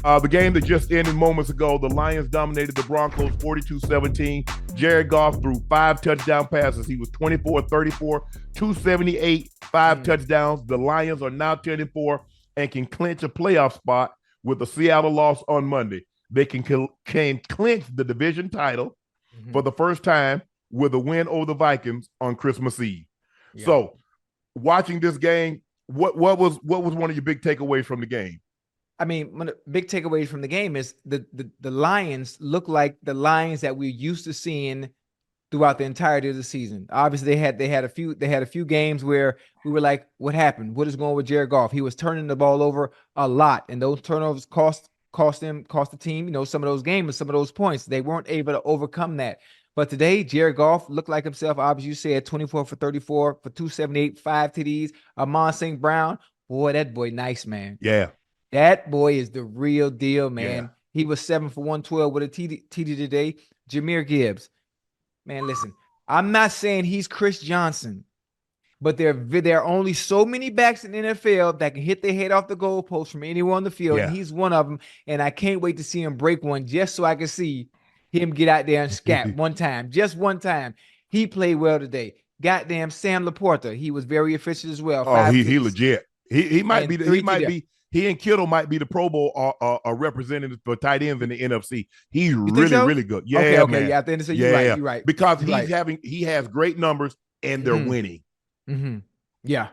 The game that just ended moments ago, the Lions dominated the Broncos 42-17. Jared Goff threw 5 touchdown passes. He was 24-34, 278, 5 touchdowns. The Lions are now 10-4 and can clinch a playoff spot with the Seattle loss on Monday. They can clinch the division title for the first time with a win over the Vikings on Christmas Eve. Yeah. So, watching this game, what was one of your big takeaways from the game? I mean, one of the big takeaways from the game is the Lions look like the Lions that we're used to seeing throughout the entirety of the season. Obviously, they had a few games where we were like, what happened? What is going on with Jared Goff? He was turning the ball over a lot, and those turnovers cost the team, some of those games and some of those points. They weren't able to overcome that. But today, Jared Goff looked like himself. Obviously, you said 24 for 34 for 278, 5 TDs. Amon St. Brown, boy, that boy nice, man. Yeah. That boy is the real deal, man. Yeah. He was 7 for 112 with a TD today. Jahmyr Gibbs. Man, listen, I'm not saying he's Chris Johnson, but there are only so many backs in the NFL that can hit their head off the goalpost from anywhere on the field, and he's one of them, and I can't wait to see him break one just so I can see him get out there and scat one time, just one time. He played well today. Goddamn Sam Laporta, he was very efficient as well. Oh, he legit. He might be. He and Kittle might be the Pro Bowl representative for tight ends in the NFC. He's really good. Yeah, okay, man. Yeah, I think so. You're right. Because he has great numbers and they're winning. Mm-hmm. Yeah.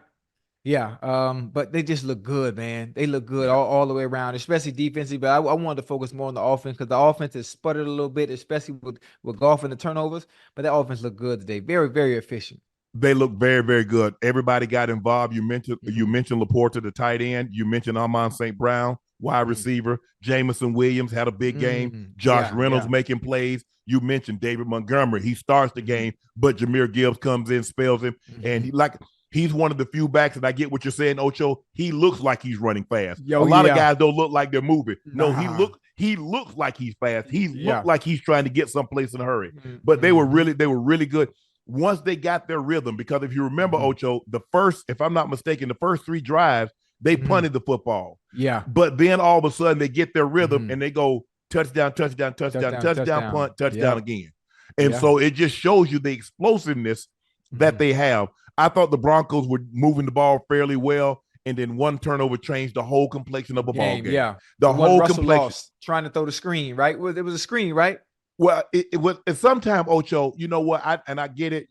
But they just look good, man. They look good all the way around, especially defensively. But I wanted to focus more on the offense because the offense has sputtered a little bit, especially with Goff and the turnovers. But that offense looked good today. Very, very efficient. They look very, very good. Everybody got involved. You mentioned Laporta, the tight end. You mentioned Amon St. Brown, wide receiver. Jameson Williams had a big game. Josh Reynolds making plays. You mentioned David Montgomery. He starts the game, but Jahmyr Gibbs comes in, spells him, and he's one of the few backs, and I get what you're saying, Ocho. He looks like he's running fast. A lot of guys don't look like they're moving. No, he looks like he's fast. He looked like he's trying to get someplace in a hurry. But they were really good. Once they got their rhythm, because if you remember, Ocho, if I'm not mistaken, the first 3 drives, they punted the football. Yeah. But then all of a sudden they get their rhythm and they go touchdown, punt, touchdown again. And so it just shows you the explosiveness that they have. I thought the Broncos were moving the ball fairly well, and then one turnover changed the whole complexion of a ball game. Yeah. The whole Russell complexion. Lost, trying to throw the screen, right? It was a screen, right? Well, it was sometimes, Ocho, you know what? I get it,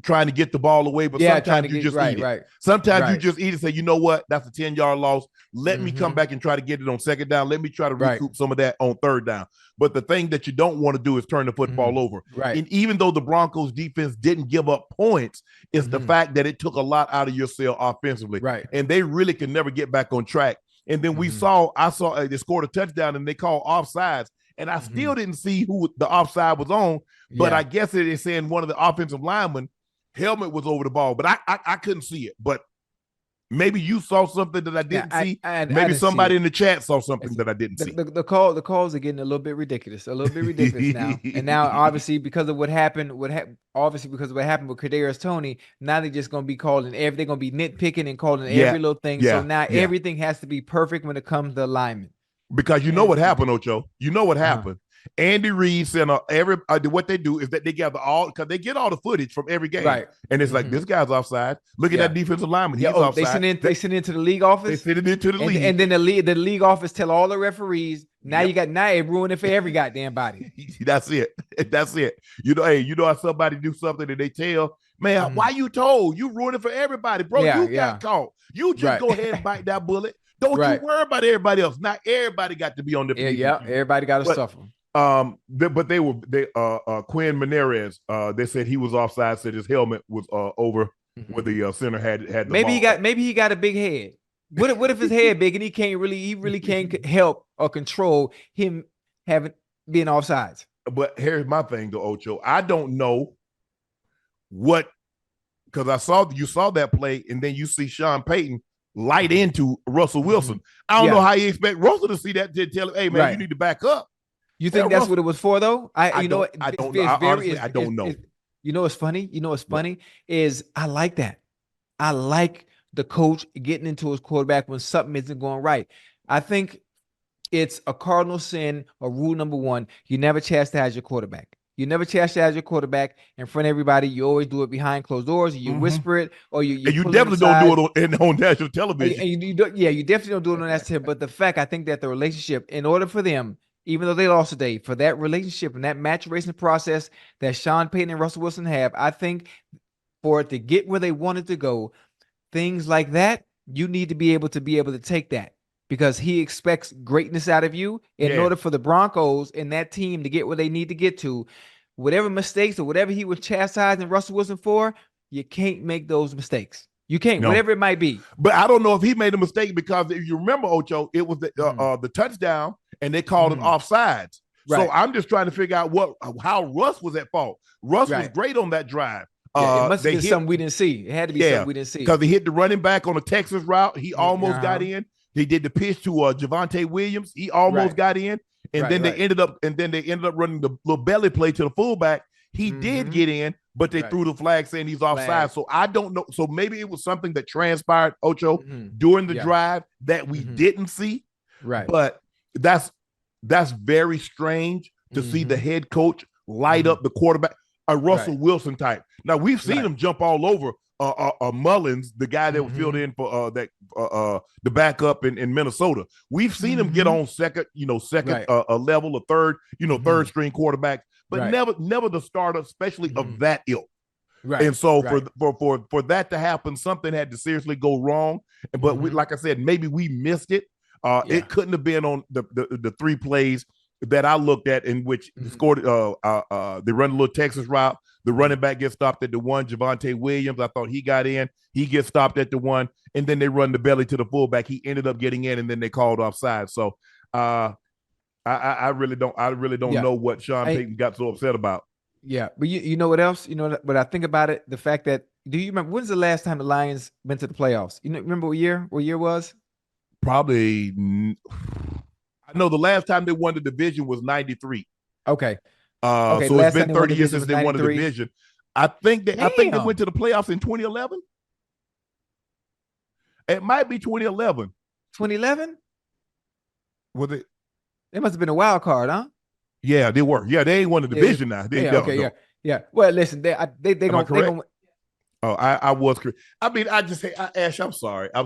trying to get the ball away, but sometimes you just eat it. Right. Sometimes you just eat it and say, you know what? That's a 10-yard loss. Let me come back and try to get it on second down. Let me try to recoup some of that on third down. But the thing that you don't want to do is turn the football over. Right. And even though the Broncos defense didn't give up points, it's the fact that it took a lot out of your cell offensively. Right. And they really can never get back on track. And then I saw they scored a touchdown and they called offsides. And I still didn't see who the offside was on, but I guess it is saying one of the offensive linemen helmet was over the ball, but I couldn't see it. But maybe you saw something that I didn't see. Maybe somebody in the chat saw something that I didn't see. The calls are getting a little bit ridiculous now. And now, obviously, because of what happened with Kadarius Toney, now they're just going to be calling they're going to be nitpicking and calling every little thing. So now everything has to be perfect when it comes to alignment. Because you know what happened, Ocho. You know what happened. Andy Reid sent what they do is that they gather because they get all the footage from every game, right? And it's like this guy's offside. Look at that defensive lineman; he's offside. They send it into the league office. They send it into the league, and then the league office tell all the referees. Now it ruined it for every goddamn body. That's it. You know how somebody do something and they tell, man, why you told? You ruined it for everybody, bro. You got caught. You just go ahead and bite that bullet. Don't you worry about everybody else. Not everybody got to be on the field. Everybody got to suffer. But Quinn Menarez, they said he was offside, said his helmet was over where the center had the ball. Maybe he got a big head. What if his head big and he really can't help or control him being offsides? But here's my thing though, Ocho. I don't know because you saw that play and then you see Sean Payton light into Russell Wilson. I don't know how you expect Russell to see that to tell him, hey man, you need to back up. You think that's what it was for though? I don't know. You know what's funny? Is I like that. I like the coach getting into his quarterback when something isn't going right. I think it's a cardinal sin or rule number one. You never chastise your quarterback. You never chastise your quarterback in front of everybody. You always do it behind closed doors. Or you whisper it, or you and you definitely don't do it on national television. And you definitely don't do it on national television. But the fact, I think that the relationship, in order for them, even though they lost today, for that relationship and that maturation process that Sean Payton and Russell Wilson have, I think for it to get where they wanted to go, things like that, you need to be able to take that, because he expects greatness out of you. In order for the Broncos and that team to get where they need to get to, whatever mistakes or whatever he was chastising Russell Wilson for, you can't make those mistakes. You can't, whatever it might be. But I don't know if he made a mistake, because if you remember, Ocho, it was the touchdown, and they called it offsides. Right. So I'm just trying to figure out how Russ was at fault. Russ was great on that drive. It must have been something we didn't see. It had to be something we didn't see. Because he hit the running back on a Texas route. He almost got in. They did the pitch to Javonte Williams. He almost got in. And then they ended up running the little belly play to the fullback. He did get in, but they threw the flag saying he's offside. So I don't know. So maybe it was something that transpired, Ocho, during the drive that we didn't see. Right. But that's very strange to see the head coach light up the quarterback, a Russell Wilson type. Now, we've seen him jump all over Mullins, the guy that was filled in for the backup in Minnesota. We've seen him get on second level, or third, third string quarterback, but never the starter, especially of that ilk. Right. And so for that to happen, something had to seriously go wrong. But we, like I said, maybe we missed it. It couldn't have been on the three plays that I looked at in which scored. They run a little Texas route. The running back gets stopped at the one. Javonte Williams, I thought he got in. He gets stopped at the one, and then they run the belly to the fullback. He ended up getting in, and then they called offside. So I really don't know what Sean Payton got so upset about. Yeah, but you know what else? You know what I think about it? The fact that, do you remember when's the last time the Lions went to the playoffs? Remember what year? What year was? Probably. I know the last time they won the division was 93. Okay. So it's been 30 years since they won the division. I think they went to the playoffs in 2011. It might be 2011. 2011? Was it? It must have been a wild card, huh? Yeah, they were. Yeah, they ain't won the division now. Yeah. Well, listen, they gonna. Oh, I was correct. I mean, I just say, Ash, I'm sorry. They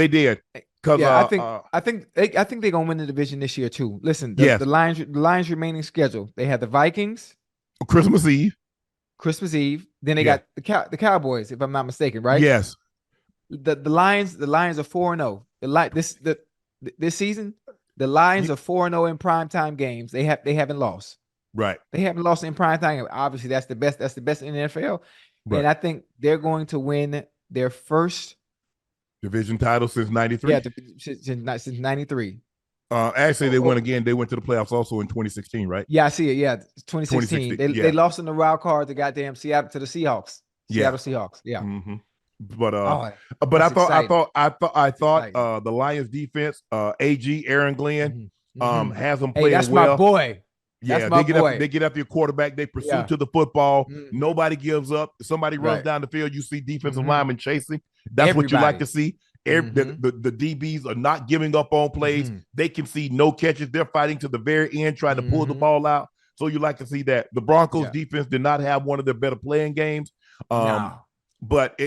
did. I think they're gonna win the division this year too. Listen, the Lions remaining schedule. They had the Vikings, Christmas Eve. Then they got the Cowboys, if I'm not mistaken, right? Yes. The Lions are 4-0. This season, the Lions are 4-0 in primetime games. They haven't lost. Right. They haven't lost in primetime. Obviously, that's the best. That's the best in the NFL. Right. And I think they're going to win their first division title since 93. Yeah, since 93. Actually, they won again. They went to the playoffs also in 2016, right? Yeah, I see it. Yeah, 2016. They lost in the wild card to goddamn Seattle, to the Seahawks. Seattle Seahawks. Yeah. Mm-hmm. But I thought the Lions defense, AG Aaron Glenn, has them playing that's well. My boy. Yeah, they get after your quarterback. They pursue to the football. Nobody gives up. Somebody runs down the field. You see defensive linemen chasing. That's what you like to see. The DBs are not giving up on plays. They can see no catches. They're fighting to the very end, trying to pull the ball out. So you like to see that. The Broncos defense did not have one of their better playing games. But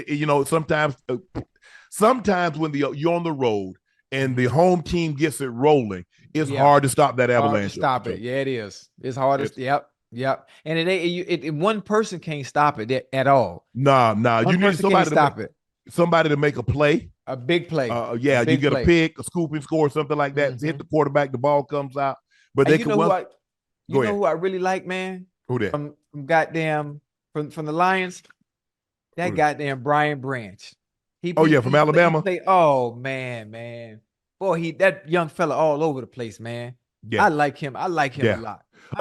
sometimes when you're on the road and the home team gets it rolling, it's hard to stop that avalanche. Stop it. Yeah, it is. It's hard to. Yep. And it one person can't stop it at all. Nah. You need somebody to stop it. Somebody to make a play. A big play. You get a pick, a scooping score, something like that. Hit the quarterback, the ball comes out. But they can. Who I really like, man? Who that? From the Lions. That goddamn Brian Branch. From Alabama. Man. Boy, that young fella all over the place, man. Yeah. I like him a lot.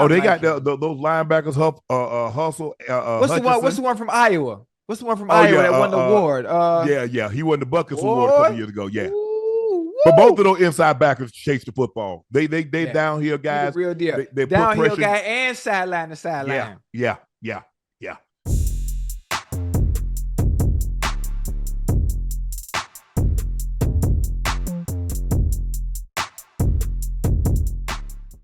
They got those linebackers hustle. What's the one from Iowa? What's the one from Iowa that won the award? He won the Buckets Award a couple years ago. Yeah. But both of those inside backers chase the football. They downhill guys. Real deal. They downhill guy and sideline to sideline. Yeah.